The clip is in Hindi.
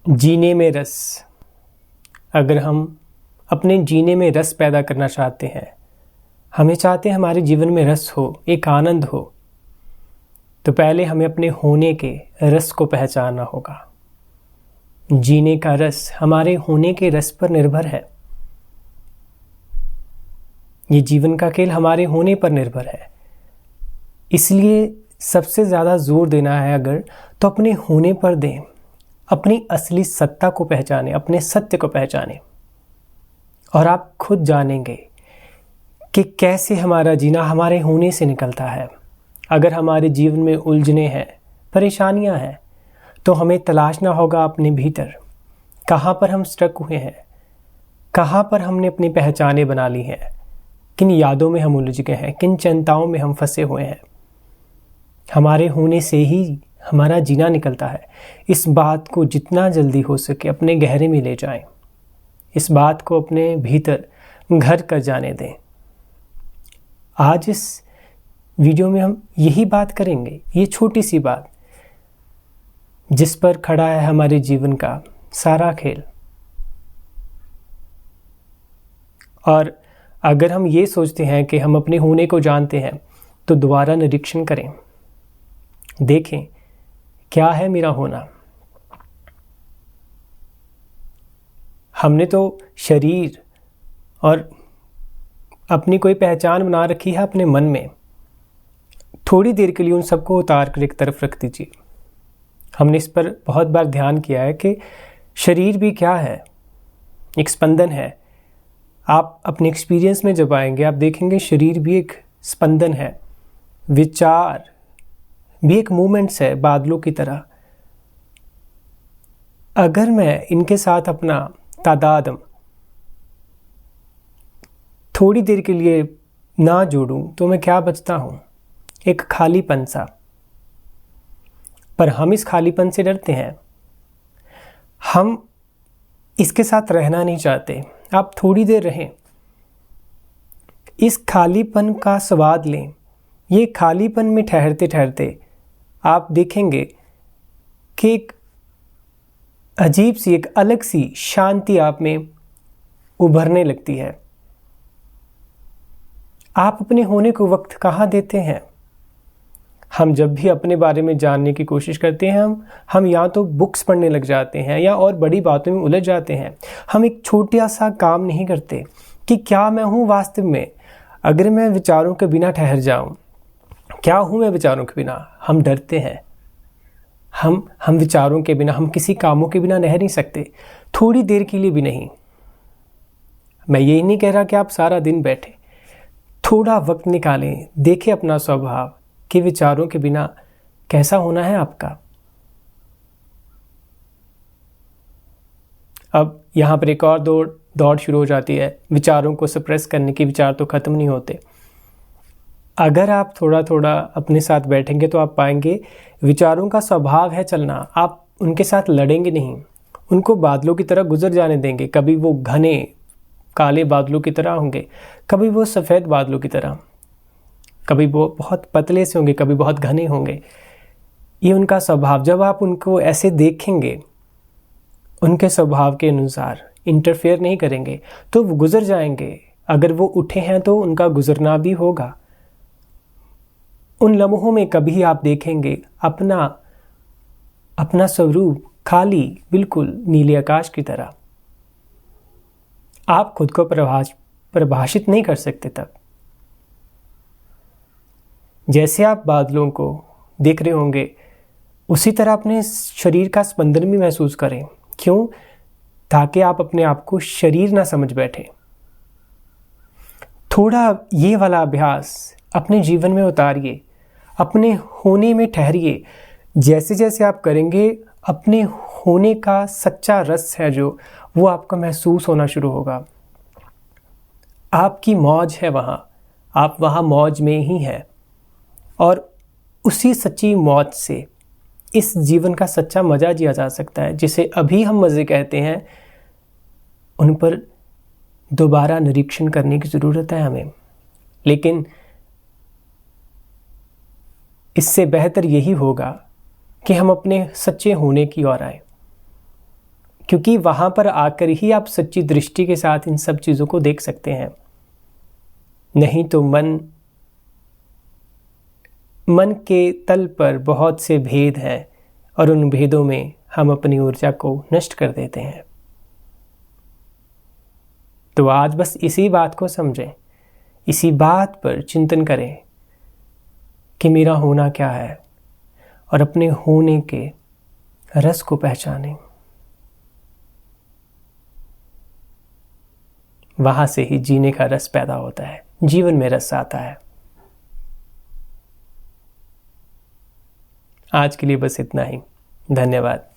जीने में रस। अगर हम अपने जीने में रस पैदा करना चाहते हैं, हमें चाहते हैं हमारे जीवन में रस हो, एक आनंद हो, तो पहले हमें अपने होने के रस को पहचानना होगा। जीने का रस हमारे होने के रस पर निर्भर है। ये जीवन का खेल हमारे होने पर निर्भर है। इसलिए सबसे ज़्यादा जोर देना है अगर, तो अपने होने पर दें। अपनी असली सत्ता को पहचानें, अपने सत्य को पहचानें, और आप खुद जानेंगे कि कैसे हमारा जीना हमारे होने से निकलता है। अगर हमारे जीवन में उलझने हैं, परेशानियां हैं, तो हमें तलाशना होगा अपने भीतर, कहाँ पर हम स्टक हुए हैं, कहाँ पर हमने अपनी पहचानें बना ली हैं, किन यादों में हम उलझ गए हैं, किन चिंताओं में हम फंसे हुए हैं। हमारे होने से ही हमारा जीना निकलता है। इस बात को जितना जल्दी हो सके अपने गहरे में ले जाएं। इस बात को अपने भीतर घर कर जाने दें। आज इस वीडियो में हम यही बात करेंगे, ये छोटी सी बात जिस पर खड़ा है हमारे जीवन का सारा खेल। और अगर हम ये सोचते हैं कि हम अपने होने को जानते हैं, तो दोबारा निरीक्षण करें, देखें क्या है मेरा होना। हमने तो शरीर और अपनी कोई पहचान बना रखी है अपने मन में। थोड़ी देर के लिए उन सबको उतार कर एक तरफ रख दीजिए। हमने इस पर बहुत बार ध्यान किया है कि शरीर भी क्या है, एक स्पंदन है। आप अपने एक्सपीरियंस में जब आएंगे, आप देखेंगे शरीर भी एक स्पंदन है, विचार भी एक मूवमेंट्स है, बादलों की तरह। अगर मैं इनके साथ अपना तादाद थोड़ी देर के लिए ना जोड़ूं, तो मैं क्या बचता हूं? एक खालीपन सा। पर हम इस खालीपन से डरते हैं, हम इसके साथ रहना नहीं चाहते। आप थोड़ी देर रहें, इस खालीपन का स्वाद लें। ये खालीपन में ठहरते ठहरते आप देखेंगे कि एक अजीब सी, एक अलग सी शांति आप में उभरने लगती है। आप अपने होने को वक्त कहाँ देते हैं? हम जब भी अपने बारे में जानने की कोशिश करते हैं, हम या तो बुक्स पढ़ने लग जाते हैं या और बड़ी बातों में उलझ जाते हैं। हम एक छोटा सा काम नहीं करते कि क्या मैं हूँ वास्तव में। अगर मैं विचारों के बिना ठहर जाऊं, क्या हूं मैं विचारों के बिना? हम डरते हैं। हम विचारों के बिना, हम किसी कामों के बिना रह नहीं सकते, थोड़ी देर के लिए भी नहीं। मैं यही नहीं कह रहा कि आप सारा दिन बैठे, थोड़ा वक्त निकालें, देखें अपना स्वभाव कि विचारों के बिना कैसा होना है आपका। अब यहां पर एक और दौड़ शुरू हो जाती है, विचारों को सप्रेस करने की। विचार तो खत्म नहीं होते। अगर आप थोड़ा थोड़ा अपने साथ बैठेंगे, तो आप पाएंगे विचारों का स्वभाव है चलना। आप उनके साथ लड़ेंगे नहीं, उनको बादलों की तरह गुजर जाने देंगे। कभी वो घने काले बादलों की तरह होंगे, कभी वो सफ़ेद बादलों की तरह, कभी वो बहुत पतले से होंगे, कभी बहुत घने होंगे। ये उनका स्वभाव। जब आप उनको ऐसे देखेंगे, उनके स्वभाव के अनुसार इंटरफेयर नहीं करेंगे, तो वो गुजर जाएंगे। अगर वो उठे हैं तो उनका गुजरना भी होगा। उन लम्हों में कभी आप देखेंगे अपना स्वरूप खाली, बिल्कुल नीले आकाश की तरह। आप खुद को परिभाषित नहीं कर सकते तब। जैसे आप बादलों को देख रहे होंगे, उसी तरह अपने शरीर का स्पंदन भी महसूस करें। क्यों? ताकि आप अपने आप को शरीर ना समझ बैठे। थोड़ा ये वाला अभ्यास अपने जीवन में उतारिए, अपने होने में ठहरिए। जैसे जैसे आप करेंगे, अपने होने का सच्चा रस है जो, वो आपको महसूस होना शुरू होगा। आपकी मौज है वहाँ, आप वहाँ मौज में ही हैं। और उसी सच्ची मौज से इस जीवन का सच्चा मज़ा जिया जा सकता है। जिसे अभी हम मज़े कहते हैं, उन पर दोबारा निरीक्षण करने की ज़रूरत है हमें। लेकिन इससे बेहतर यही होगा कि हम अपने सच्चे होने की ओर आए। क्योंकि वहां पर आकर ही आप सच्ची दृष्टि के साथ इन सब चीजों को देख सकते हैं। नहीं तो मन के तल पर बहुत से भेद हैं और उन भेदों में हम अपनी ऊर्जा को नष्ट कर देते हैं। तो आज बस इसी बात को समझें, इसी बात पर चिंतन करें कि मेरा होना क्या है और अपने होने के रस को पहचानें। वहां से ही जीने का रस पैदा होता है, जीवन में रस आता है। आज के लिए बस इतना ही। धन्यवाद।